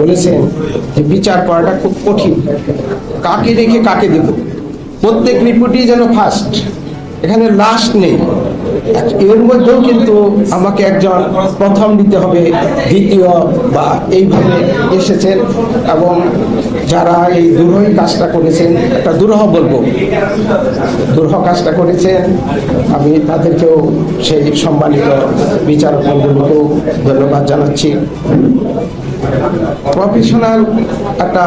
বলেছেন যে বিচার করাটা খুব কঠিন, কাকে রেখে কাকে দেব। প্রত্যেক রিপোর্টই যেন ফার্স্ট, এখানে লাস্ট নেই। এর মধ্যেও কিন্তু আমাকে একজন প্রথম দিতে হবে, দ্বিতীয় বা এইভাবে এসেছেন। এবং যারা এই দুরূহ কাজটা করেছেন, একটা দুরূহ বলবো, দুরূহ কাজটা করেছেন, আমি তাদেরকেও সেই সম্মানিত বিচারক মণ্ডলীকেও ধন্যবাদ জানাচ্ছি। প্রফেশনাল একটা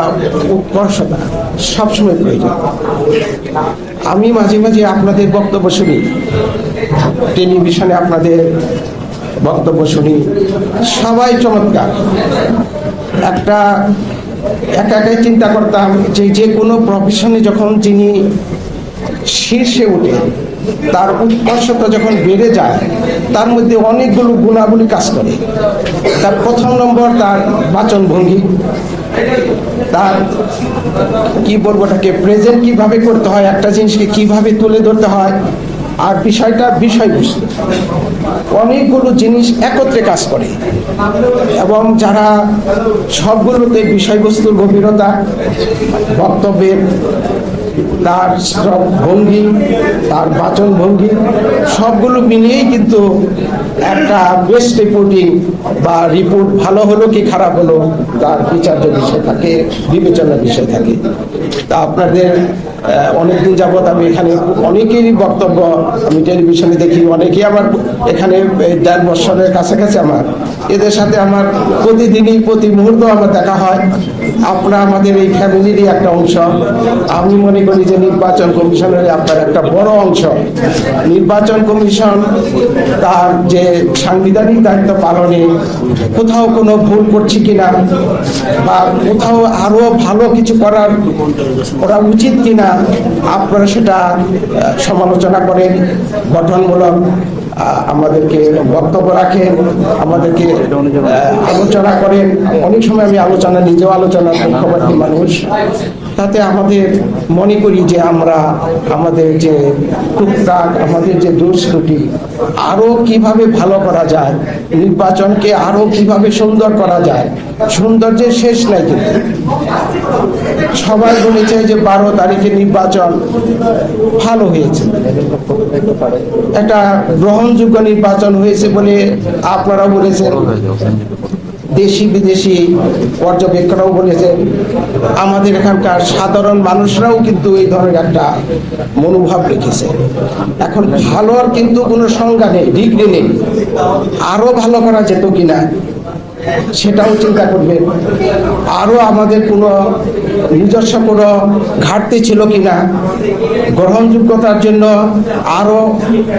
উৎকর্ষতা সবসময় প্রয়োজন। আমি মাঝে মাঝে আপনাদের বক্তব্য শুনি, টেলিভিশনে আপনাদের বক্তব্য শুনি, সবাই চমৎকার। একা একাই চিন্তা করতাম যে যে কোনো প্রফেশনে যখন যিনি শীর্ষে উঠে, তার উৎকর্ষতা যখন বেড়ে যায়, তার মধ্যে অনেকগুলো গুণাবলী কাজ করে। তার প্রথম নম্বর তার বাচন ভঙ্গি, তার কি বলবো, ওটাকে প্রেজেন্ট কিভাবে করতে হয়, একটা জিনিসকে কিভাবে তুলে ধরতে হয়, আর বিষয়বস্তু, অনেকগুলো জিনিস একত্রে কাজ করে। এবং যারা সবগুলোতে বিষয়বস্তুর গভীরতা, বক্তব্যের তার ভঙ্গি, তার বাচন ভঙ্গি, সবগুলো মিলিয়েই কিন্তু একটা বেস্ট রিপোর্টিং বা রিপোর্ট ভালো হলো কি খারাপ হলো তার বিচার্য বিষয় থাকে, বিবেচনার বিষয় থাকে। তা আপনাদের অনেকদিন যাবৎ আমি এখানে অনেকেরই বক্তব্য আমি টেলিভিশনে দেখি, অনেকেই আমার এখানে 1.5 বছরের কাছাকাছি আমার এদের সাথে আমার প্রতিদিনই প্রতি মুহূর্ত আমার দেখা হয়। আপনারা আমাদের এই ফ্যামিলিরই একটা অংশ। আমি মনে করি যে নির্বাচন কমিশনের আপনার একটা বড় অংশ। নির্বাচন কমিশন তার যে সাংবিধানিক দায়িত্ব পালনে কোথাও কোনো ভুল করছে কিনা, বা কোথাও আরো ভালো কিছু করা উচিত কিনা, আপনারা সেটা সমালোচনা করেন, গঠনমূলক আমাদেরকে বক্তব্য রাখেন, আমাদেরকে আলোচনা করেন। অনেক সময় আমি নিজেও আলোচনার পক্ষপাতী মানুষ। তাতে আমাদের মনে করি যে আমরা আমাদের যে টুকটাক, আমাদের যে দোষ ত্রুটি আরো কিভাবে ভালো করা যায়, নির্বাচনকে আরো কিভাবে সুন্দর করা যায়। সৌন্দর্যের শেষ নাই, কিন্তু সবাই বলেছে যে 12 তারিখে নির্বাচন ভালো হয়েছে, একটা গ্রহণযোগ্য নির্বাচন হয়েছে বলে আপনারা বলেছেন, দেশি বিদেশি পর্যবেক্ষকরাও বলেছেন, আমাদের এখানকার সাধারণ মানুষরাও কিন্তু এই ধরনের একটা মনোভাব রেখেছে। এখন ভালোর কিন্তু কোনো সংজ্ঞা নেই, ডিগ্রি নেই। আরো ভালো করা যেত কিনা সেটাও চিন্তা করবেন। আরো আমাদের কোনো নিজস্ব কোনো ঘাটতি ছিল কিনা, গ্রহণযোগ্যতার জন্য আরো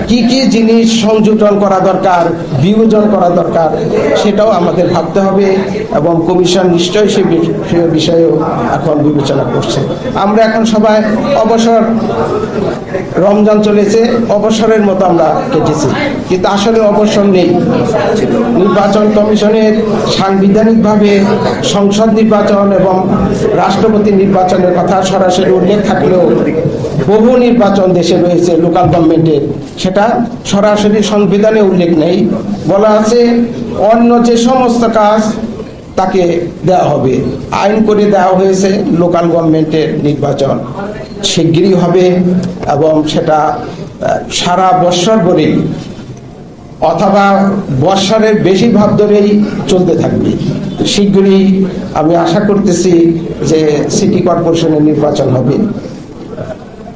কি কি জিনিস সংযোজন করা দরকার, বিয়োজন করা দরকার, সেটাও আমাদের ভাবতে হবে। এবং কমিশন নিশ্চয়ই সে বিষয়েও এখন বিবেচনা করছে। আমরা এখন সবাই অবসর, রমজান চলেছে, অবসরের মতো আমরা কেটেছি, কিন্তু আসলে অবসর নেই। নির্বাচন কমিশনের সাংবিধানিকভাবে সংসদ নির্বাচন এবং রাষ্ট্রপতি নির্বাচনের কথা সরাসরি উল্লেখ থাকলেও বহু নির্বাচন দেশে রয়েছে লোকাল গভর্নমেন্টের, সেটা সরাসরি সংবিধানে উল্লেখ নেই। বলা আছে অন্য যে সমস্ত কাজ তাকে দেওয়া হবে, আইন করে দেওয়া হয়েছে। লোকাল গভর্নমেন্টের নির্বাচন শিগগিরই হবে এবং সেটা সারা বৎসর ধরেই অথবা বৎসরের বেশিরভাগ ধরেই চলতে থাকবে। শীঘ্রই আমি আশা করতেছি যে সিটি কর্পোরেশনের নির্বাচন হবে।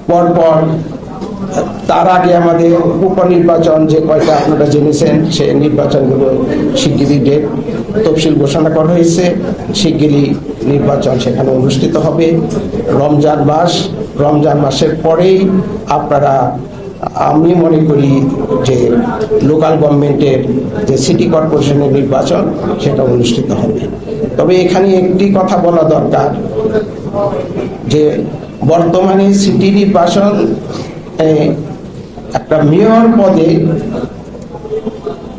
পরপর তার আগে আমাদের উপনির্বাচন যে কয়টা আপনারা জেনেছেন, সেই নির্বাচনগুলো শিগগিরই ডেট তফসিল ঘোষণা করা হয়েছে। শিগগিরই নির্বাচন সেখানে অনুষ্ঠিত হবে। রমজান মাসের পরেই আপনারা, আমি মনে করি যে লোকাল গভর্নমেন্টের যে সিটি কর্পোরেশনের নির্বাচন সেটা অনুষ্ঠিত হবে। তবে এখানে একটি কথা বলা দরকার যে বর্তমানে সিটি নির্বাচন একটা মেয়র পদে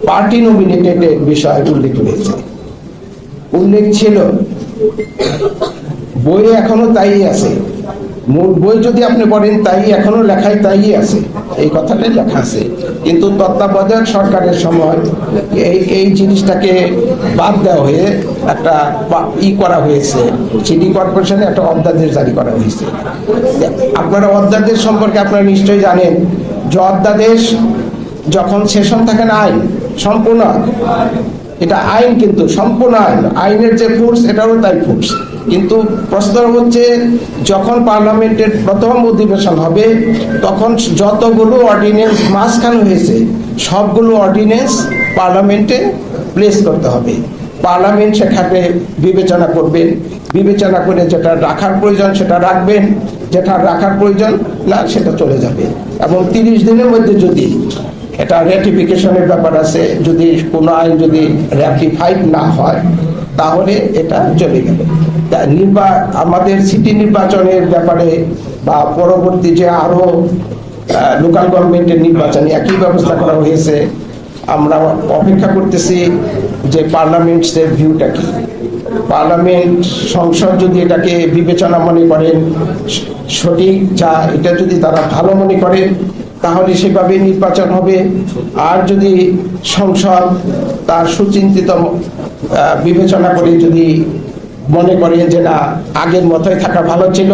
পার্টি নমিনেটেড বিষয় উল্লেখ হয়েছে, উল্লেখ ছিল বইয়ে, এখনো তাই আছে। মূল বই যদি আপনি পড়েন তাই এখনো লেখাই তাই আছে, এই কথাটাই লেখা আছে। কিন্তু তত্ত্বাবধায়ক সরকারের সময় এই জিনিসটাকে বাদ দেওয়া হয়ে একটা করা হয়েছে, সিটি কর্পোরেশনে একটা অধ্যাদেশ জারি করা হয়েছে। আপনারা অধ্যাদেশ সম্পর্কে আপনারা নিশ্চয়ই জানেন যে অধ্যাদেশ যখন সেশন থাকে না, আইন সম্পূর্ণ, এটা আইন কিন্তু সম্পূর্ণ আইনের যে ফোর্স এটারও তাই ফোর্স। কিন্তু প্রশ্ন হচ্ছে যখন পার্লামেন্টের প্রথম অধিবেশন হবে তখন যতগুলো অর্ডিন্যান্স মাঝখানে হয়েছে সবগুলো অর্ডিন্যান্স পার্লামেন্টে প্লেস করতে হবে। পার্লামেন্ট সেখানে বিবেচনা করবেন, বিবেচনা করে যেটা রাখার প্রয়োজন সেটা রাখবেন, যেটা রাখার প্রয়োজন না সেটা চলে যাবে। এবং 30 দিনের মধ্যে যদি এটা রেটিফিকেশনের ব্যাপার আছে, যদি কোনো আইন যদি রেটিফাইড না হয় তাহলে এটা চলে গেল। আমাদের সিটি নির্বাচনের ব্যাপারে বা পরবর্তী যে আরো লোকাল গভর্নমেন্টের নির্বাচনে একই ব্যবস্থা করা হয়েছে। আমরা অপেক্ষা করতেছি যে পার্লামেন্টের ভিউটা কি। পার্লামেন্ট সংসদ যদি এটাকে বিবেচনা মনে করেন সঠিক, যা এটা যদি তারা ভালো মনে করেন তাহলে সেভাবে নির্বাচন হবে। আর যদি সংসদ তার সুচিন্তিত বিবেচনা করে যদি মনে করেন যে না আগের মতোই থাকা ভালো ছিল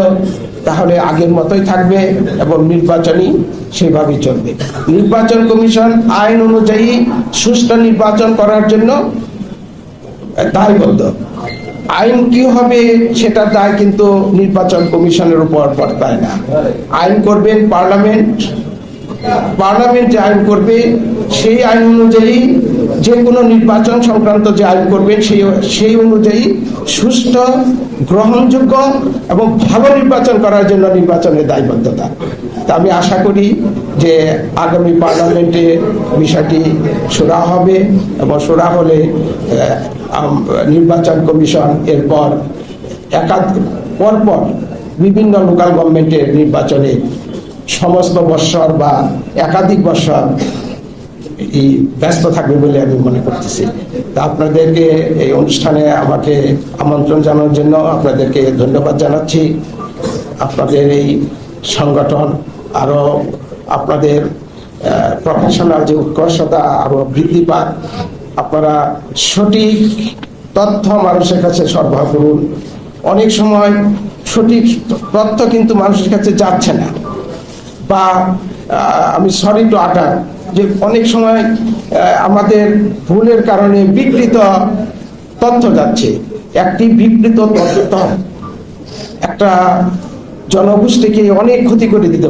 তাহলে আগের মতোই থাকবে এবং নির্বাচনই সেভাবেই চলবে। নির্বাচন কমিশন আইন অনুযায়ী সুষ্ঠু নির্বাচন করার জন্য দায়বদ্ধ। আইন কি হবে সেটা দায় কিন্তু নির্বাচন কমিশনের উপর বর্তায় না। আইন করবেন পার্লামেন্ট, পার্লামেন্ট যে আইন করবে সেই আইন অনুযায়ী যে কোনো নির্বাচন সংক্রান্ত যে আইন করবেন সেই অনুযায়ী সুষ্ঠু, গ্রহণযোগ্য এবং ভালো নির্বাচন করার জন্য নির্বাচনের দায়বদ্ধতা। তা আমি আশা করি যে আগামী পার্লামেন্টে বিষয়টি সুরা হবে এবং সুরা হলে নির্বাচন কমিশন এরপর পরপর বিভিন্ন লোকাল গভর্নমেন্টের নির্বাচনে সমস্ত বৎসর বা একাধিক বৎসর ব্যস্ত থাকবে বলে আমি মনে করতেছি। তা আপনাদেরকে এই অনুষ্ঠানে আমাকে আমন্ত্রণ জানানোর জন্য আপনাদেরকে ধন্যবাদ জানাচ্ছি। আপনাদের এই সংগঠন আরো আপনাদের প্রফেশনাল যে উৎকর্ষতা আরো বৃদ্ধি পাক। আপনারা সঠিক তথ্য মানুষের কাছে সরবরাহ করুন। অনেক সময় সঠিক তথ্য কিন্তু মানুষের কাছে যাচ্ছে না, বা আমি সরি টু আটার যে অনেক সময় আমাদের ভুলের কারণে বিকৃত তথ্য যাচ্ছে। একটি বিকৃত তথ্য একটা জনগোষ্ঠীকে অনেক ক্ষতি করে দিতে